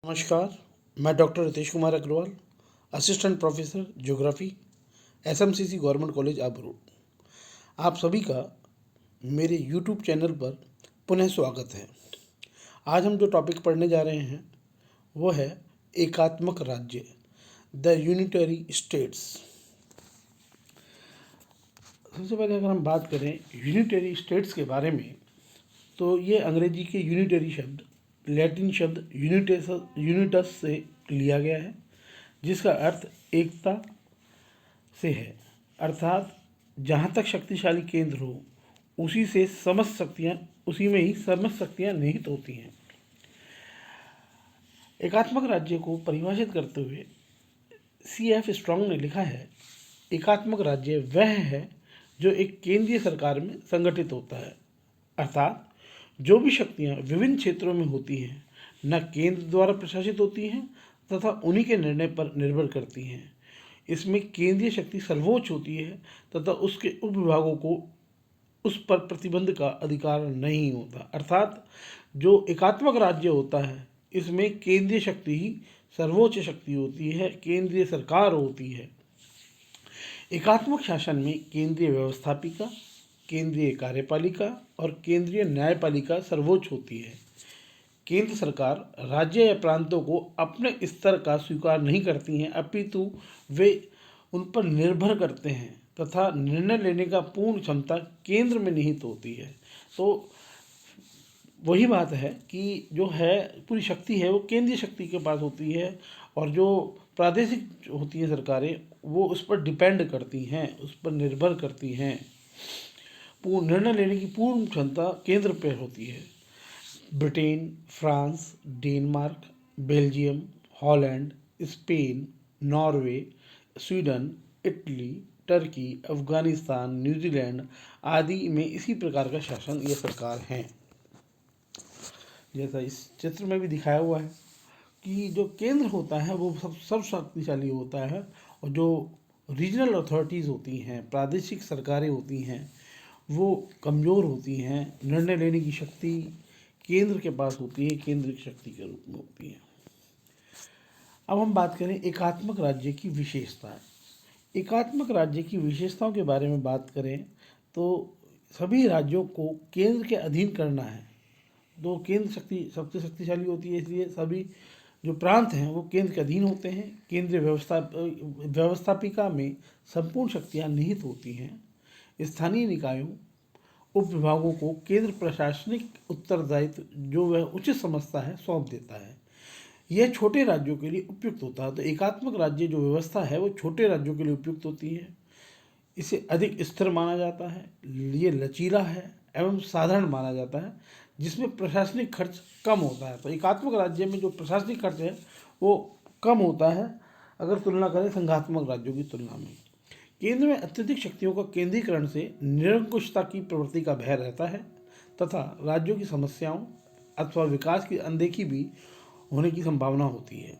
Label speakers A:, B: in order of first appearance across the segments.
A: नमस्कार। मैं doctor Ritesh Kumar Agrawal, assistant professor geography, SMCC government college Abru. आप सभी का मेरे यूट्यूब चैनल पर पुनः स्वागत है। आज हम जो टॉपिक पढ़ने जा रहे हैं वो है एकात्मक राज्य, द यूनिटरी स्टेट्स। सबसे पहले अगर हम बात करें यूनिटरी स्टेट्स के बारे में, तो ये अंग्रेजी के यूनिटरी शब्द लैटिन शब्द यूनिटस से लिया गया है, जिसका अर्थ एकता से है। अर्थात जहाँ तक शक्तिशाली केंद्र हो उसी में ही समस्त शक्तियाँ निहित होती हैं। एकात्मक राज्य को परिभाषित करते हुए C.F. स्ट्रॉन्ग ने लिखा है, एकात्मक राज्य वह है जो एक केंद्रीय सरकार में संगठित होता है। अर्थात जो भी शक्तियाँ विभिन्न क्षेत्रों में होती हैं न केंद्र द्वारा प्रशासित होती हैं तथा उन्हीं के निर्णय पर निर्भर करती हैं। इसमें केंद्रीय शक्ति सर्वोच्च होती है तथा उसके उपविभागों को उस पर प्रतिबंध का अधिकार नहीं होता। अर्थात जो एकात्मक राज्य होता है इसमें केंद्रीय शक्ति ही सर्वोच्च शक्ति होती है, केंद्रीय सरकार होती है। एकात्मक शासन में केंद्रीय व्यवस्थापिका, केंद्रीय कार्यपालिका और केंद्रीय न्यायपालिका सर्वोच्च होती है। केंद्र सरकार राज्य या प्रांतों को अपने स्तर का स्वीकार नहीं करती हैं, अपितु वे उन पर निर्भर करते हैं तथा निर्णय लेने का पूर्ण क्षमता केंद्र में निहित होती है। तो वही बात है कि जो है पूरी शक्ति है वो केंद्रीय शक्ति के पास होती है, और जो प्रादेशिक होती हैं सरकारें वो उस पर डिपेंड करती हैं, उस पर निर्भर करती हैं। पूर्ण निर्णय लेने की पूर्ण क्षमता केंद्र पर होती है। Britain, France, Denmark, Belgium, Holland, Spain, Norway, Sweden, Italy, Turkey, Afghanistan, New Zealand आदि में इसी प्रकार का शासन या सरकार हैं। जैसा इस चित्र में भी दिखाया हुआ है कि जो केंद्र होता है वो सब शक्तिशाली होता है, और जो रीजनल अथॉरिटीज़ होती हैं, प्रादेशिक सरकारें होती हैं, वो कमज़ोर होती हैं। निर्णय लेने की शक्ति केंद्र के पास होती है, केंद्र की शक्ति के रूप में होती है। अब हम बात करें एकात्मक राज्य की विशेषताएं। एकात्मक राज्य की विशेषताओं के बारे में बात करें तो सभी राज्यों को केंद्र के अधीन करना है। तो केंद्र शक्ति सबसे शक्तिशाली होती है, इसलिए सभी जो प्रांत हैं वो केंद्र के अधीन होते हैं। केंद्रीय व्यवस्थापिका में संपूर्ण शक्तियाँ निहित होती हैं। स्थानीय निकायों उप विभागों को केंद्र प्रशासनिक उत्तरदायित्व जो वह उचित समझता है सौंप देता है। यह छोटे राज्यों के लिए उपयुक्त होता है। तो एकात्मक राज्य जो व्यवस्था है वो छोटे राज्यों के लिए उपयुक्त होती है। इसे अधिक स्थिर माना जाता है, ये लचीला है एवं साधारण माना जाता है, जिसमें प्रशासनिक खर्च कम होता है। तो एकात्मक राज्य में जो प्रशासनिक खर्च है वो कम होता है अगर तुलना करें संघात्मक राज्यों की तुलना में। केंद्र में अत्यधिक शक्तियों का केंद्रीकरण से निरंकुशता की प्रवृत्ति का भय रहता है तथा राज्यों की समस्याओं अथवा विकास की अनदेखी भी होने की संभावना होती है।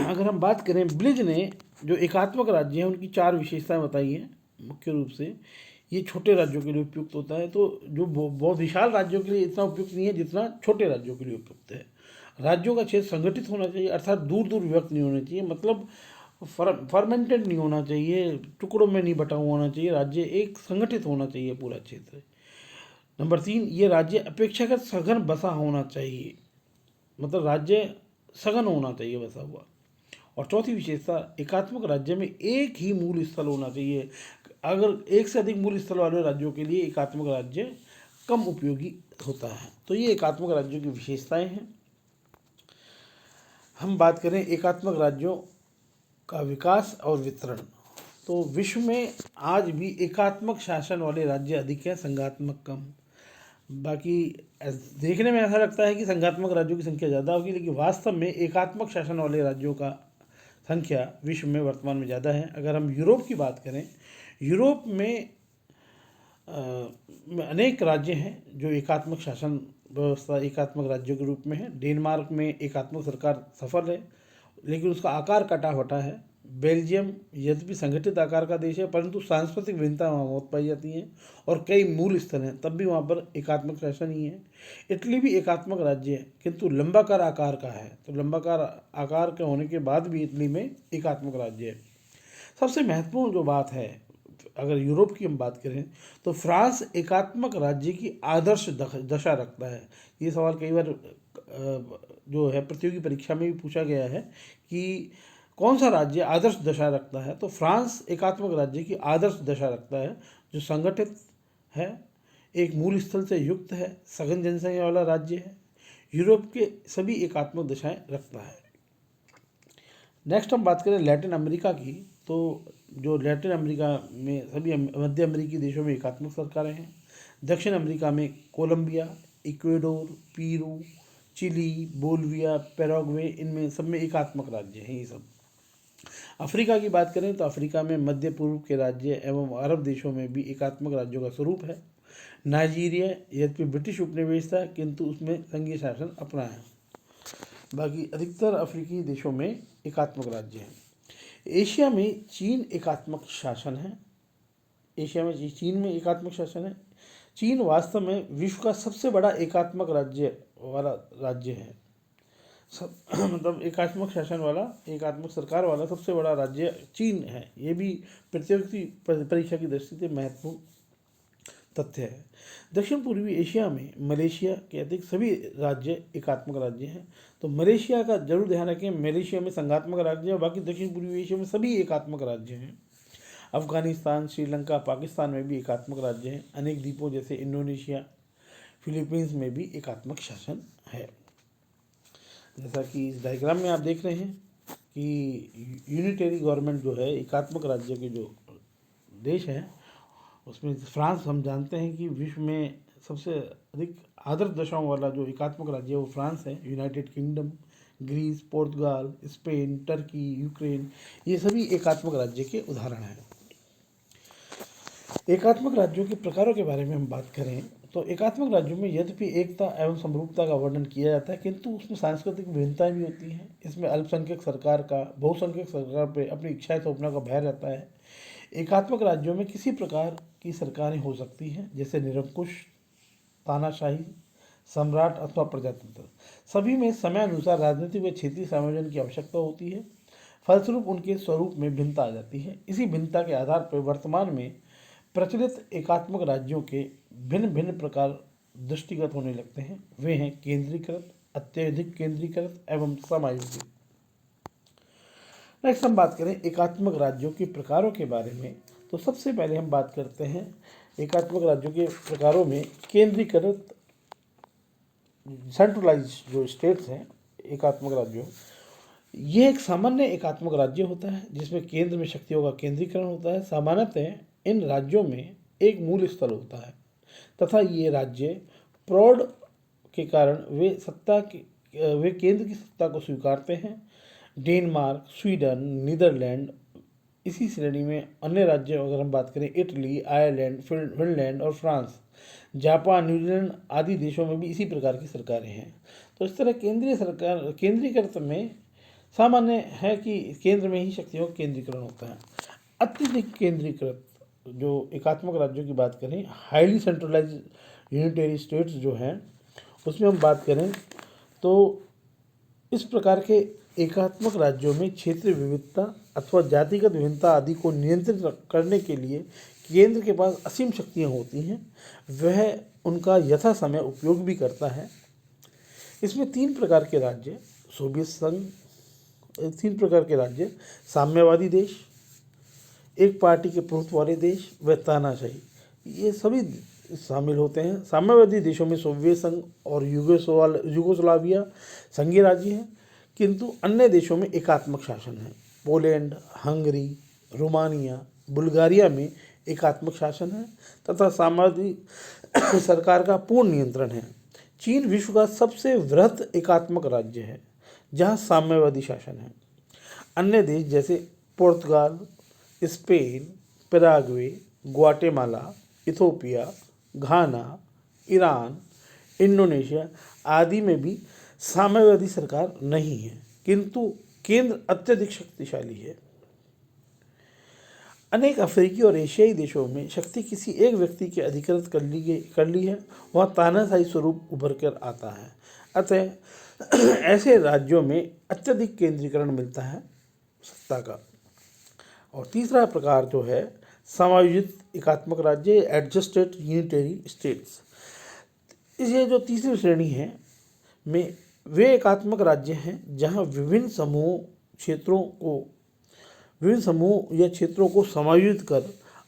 A: अगर हम बात करें, ब्लिज ने जो एकात्मक राज्य हैं उनकी 4 विशेषताएं बताई हैं। मुख्य रूप से ये छोटे राज्यों के लिए उपयुक्त होता है, तो जो बहुत विशाल राज्यों के लिए इतना उपयुक्त नहीं है जितना छोटे राज्यों के लिए उपयुक्त है। राज्यों का क्षेत्र संगठित होना चाहिए, अर्थात दूर दूर विभक्त नहीं होना चाहिए, मतलब फर्मेंटेड नहीं होना चाहिए, टुकड़ों में नहीं बटा हुआ होना चाहिए। राज्य एक संगठित होना चाहिए पूरा क्षेत्र। नंबर 3, ये राज्य अपेक्षाकृत सघन बसा होना चाहिए, मतलब राज्य सघन होना चाहिए बसा हुआ। और चौथी विशेषता, एकात्मक राज्य में एक ही मूल स्थल होना चाहिए। अगर एक से अधिक मूल स्थल वाले राज्यों के लिए एकात्मक राज्य कम उपयोगी होता है। तो ये एकात्मक राज्यों की विशेषताएं हैं। हम बात करें एकात्मक राज्यों का विकास और वितरण, तो विश्व में आज भी एकात्मक शासन वाले राज्य अधिक हैं, संघात्मक कम। बाकी देखने में ऐसा लगता है कि संघात्मक राज्यों की संख्या ज़्यादा होगी, लेकिन वास्तव में एकात्मक शासन वाले राज्यों का संख्या विश्व में वर्तमान में ज़्यादा है। अगर हम यूरोप की बात करें, यूरोप में अनेक राज्य हैं जो एकात्मक शासन व्यवस्था एकात्मक राज्यों के रूप में है। डेनमार्क में एकात्मक सरकार सफल है, लेकिन उसका आकार कटा फटा है। बेल्जियम यद्यपि संगठित आकार का देश है, परंतु सांस्कृतिक भिन्नता वहाँ बहुत पाई जाती हैं और कई मूल स्थल हैं, तब भी वहाँ पर एकात्मक शासन ही है। इटली भी एकात्मक राज्य है, किंतु लंबाकार आकार का है, तो लंबाकार आकार के होने के बाद भी इटली में एकात्मक राज्य है। सबसे महत्वपूर्ण जो बात है, अगर यूरोप की हम बात करें तो फ्रांस एकात्मक राज्य की आदर्श दशा रखता है। ये सवाल कई बार जो है प्रतियोगी परीक्षा में भी पूछा गया है कि कौन सा राज्य आदर्श दशा रखता है, तो फ्रांस एकात्मक राज्य की आदर्श दशा रखता है, जो संगठित है, एक मूल स्थल से युक्त है, सघन जनसंख्या वाला राज्य है, यूरोप के सभी एकात्मक दशाएं रखता है। नेक्स्ट हम बात करें लैटिन अमेरिका की, तो जो लैटिन अमेरिका में सभी मध्य अमेरिकी देशों में एकात्मक सरकारें हैं। दक्षिण अमेरिका में कोलंबिया, इक्वेडोर, पीरू, चिली, बोलिविया, पैराग्वे, इनमें सब में एकात्मक राज्य हैं ये सब। अफ्रीका की बात करें तो अफ्रीका में मध्य पूर्व के राज्य एवं अरब देशों में भी एकात्मक राज्यों का स्वरूप है। नाइजीरिया यद्यपि ब्रिटिश उपनिवेश था, किंतु उसमें संघीय शासन अपना है। बाकी अधिकतर अफ्रीकी देशों में एकात्मक राज्य हैं। एशिया में चीन एकात्मक शासन है। एशिया में चीन में एकात्मक शासन है। चीन वास्तव में विश्व का सबसे बड़ा एकात्मक राज्य वाला राज्य है। सब मतलब एकात्मक शासन वाला, एकात्मक सरकार वाला सबसे बड़ा राज्य चीन है। ये भी प्रतियोगी परीक्षा की दृष्टि से महत्वपूर्ण तथ्य है। दक्षिण पूर्वी एशिया में मलेशिया के अधिक सभी राज्य एकात्मक राज्य हैं। तो मलेशिया का जरूर ध्यान रखें, मलेशिया में संघात्मक राज्य है, बाकी दक्षिण पूर्वी एशिया में सभी एकात्मक राज्य हैं। अफगानिस्तान, श्रीलंका, पाकिस्तान में भी एकात्मक राज्य हैं। अनेक द्वीपों जैसे इंडोनेशिया, फिलीपींस में भी एकात्मक शासन है। जैसा कि इस डायग्राम में आप देख रहे हैं कि यूनिटरी गवर्नमेंट जो है, एकात्मक राज्य के जो देश हैं, उसमें फ्रांस हम जानते हैं कि विश्व में सबसे अधिक आदर्श दशाओं वाला जो एकात्मक राज्य है वो फ्रांस है। United Kingdom, Greece, Portugal, Spain, Turkey, Ukraine, ये सभी एकात्मक राज्य के उदाहरण हैं। एकात्मक राज्यों के प्रकारों के बारे में हम बात करें तो एकात्मक राज्यों में यद्यपि एकता एवं समरूपता का वर्णन किया जाता है, किंतु उसमें सांस्कृतिक विभिन्नताएं भी होती हैं। इसमें अल्पसंख्यक सरकार का बहुसंख्यक सरकार पर अपनी इच्छाएं थोपने का भय रहता है। एकात्मक राज्यों में किसी प्रकार की सरकारें हो सकती हैं, जैसे निरंकुश, तानाशाही, सम्राट अथवा प्रजातंत्र। सभी में समय अनुसार राजनीतिक व क्षेत्रीय समायोजन की आवश्यकता होती है। फलस्वरूप उनके स्वरूप में भिन्नता आ जाती है। इसी भिन्नता के आधार पर वर्तमान में प्रचलित एकात्मक राज्यों के भिन्न भिन्न प्रकार दृष्टिगत होने लगते हैं। वे हैं केंद्रीकृत, अत्यधिक केंद्रीकृत एवं समायोजित। नेक्स्ट हम बात करें एकात्मक राज्यों के प्रकारों के बारे में, तो सबसे पहले हम बात करते हैं एकात्मक राज्यों के प्रकारों में केंद्रीकृत, सेंट्रलाइज जो स्टेट्स हैं एकात्मक राज्यों, ये एक सामान्य एकात्मक राज्य होता है जिसमें केंद्र में शक्तियों का केंद्रीकरण होता है। सामान्यतः इन राज्यों में एक मूल स्थल होता है तथा ये राज्य प्रौढ़ के कारण वे केंद्र की सत्ता को स्वीकारते हैं। डेनमार्क, स्वीडन, नीदरलैंड, इसी श्रेणी में अन्य राज्य अगर हम बात करें इटली, आयरलैंड, फिनलैंड और फ्रांस, जापान, न्यूजीलैंड आदि देशों में भी इसी प्रकार की सरकारें हैं। तो इस तरह केंद्रीय सरकार केंद्रीकृत में सामान्य है कि केंद्र में ही शक्तियों का केंद्रीकरण होता है। अत्यधिक केंद्रीकृत जो एकात्मक राज्यों की बात करें, हाईली सेंट्रलाइज यूनिटरी स्टेट्स जो हैं, उसमें हम बात करें तो इस प्रकार के एकात्मक राज्यों में क्षेत्रीय विविधता अथवा जातिगत विभिन्नता आदि को नियंत्रित करने के लिए केंद्र के पास असीम शक्तियाँ होती हैं। वह उनका यथा समय उपयोग भी करता है। इसमें तीन प्रकार के राज्य, सोवियत संघ, तीन प्रकार के राज्य, साम्यवादी देश, एक पार्टी के प्रभुत्व वाले देश व तानाशाही, ये सभी शामिल होते हैं। साम्यवादी देशों में सोवियत संघ और यूगोस्लाविया संघीय राज्य हैं, किंतु अन्य देशों में एकात्मक शासन है। पोलैंड, हंगरी, रोमानिया, बुल्गारिया में एकात्मक शासन है तथा साम्यवादी सरकार का पूर्ण नियंत्रण है। चीन विश्व का सबसे वृहद एकात्मक राज्य है जहाँ साम्यवादी शासन है। अन्य देश जैसे पुर्तगाल, स्पेन, पैराग्वे, ग्वाटेमाला, इथोपिया, घाना, ईरान, इंडोनेशिया आदि में भी साम्यवादी सरकार नहीं है, किंतु केंद्र अत्यधिक शक्तिशाली है। अनेक अफ्रीकी और एशियाई देशों में शक्ति किसी एक व्यक्ति के अधिकृत कर ली है, वह तानाशाही स्वरूप उभर कर आता है। अतः ऐसे राज्यों में अत्यधिक केंद्रीकरण मिलता है सत्ता का। और तीसरा प्रकार जो है समायोजित एकात्मक राज्य, एडजस्टेड यूनिटरी स्टेट्स। ये जो तीसरी श्रेणी है में वे एकात्मक राज्य हैं जहां विभिन्न समूह या क्षेत्रों को समायोजित कर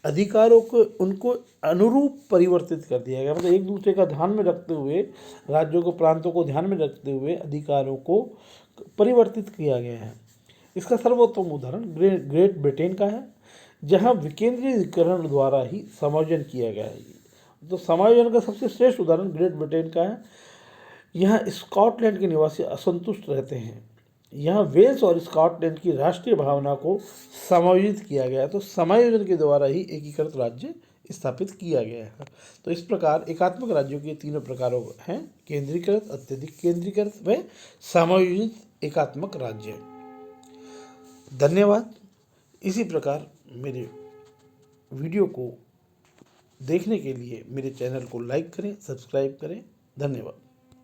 A: अधिकारों को उनको अनुरूप परिवर्तित कर दिया गया। मतलब एक दूसरे का ध्यान में रखते हुए, राज्यों को, प्रांतों को ध्यान में रखते हुए अधिकारों को परिवर्तित किया गया है। इसका सर्वोत्तम उदाहरण ग्रेट ब्रिटेन का है, जहां विकेंद्रीकरण द्वारा ही समायोजन किया गया है। तो समायोजन का सबसे श्रेष्ठ उदाहरण ग्रेट ब्रिटेन का है। यहाँ स्कॉटलैंड के निवासी असंतुष्ट रहते हैं, यहाँ वेल्स और स्कॉटलैंड की राष्ट्रीय भावना को समायोजित किया गया। तो समायोजन के द्वारा ही एकीकृत राज्य स्थापित किया गया है। तो इस प्रकार एकात्मक राज्यों के तीनों प्रकारों हैं: केंद्रीकृत, अत्यधिक केंद्रीकृत व समायोजित एकात्मक राज्य। धन्यवाद। इसी प्रकार मेरे वीडियो को देखने के लिए मेरे चैनल को लाइक करें, सब्सक्राइब करें। धन्यवाद।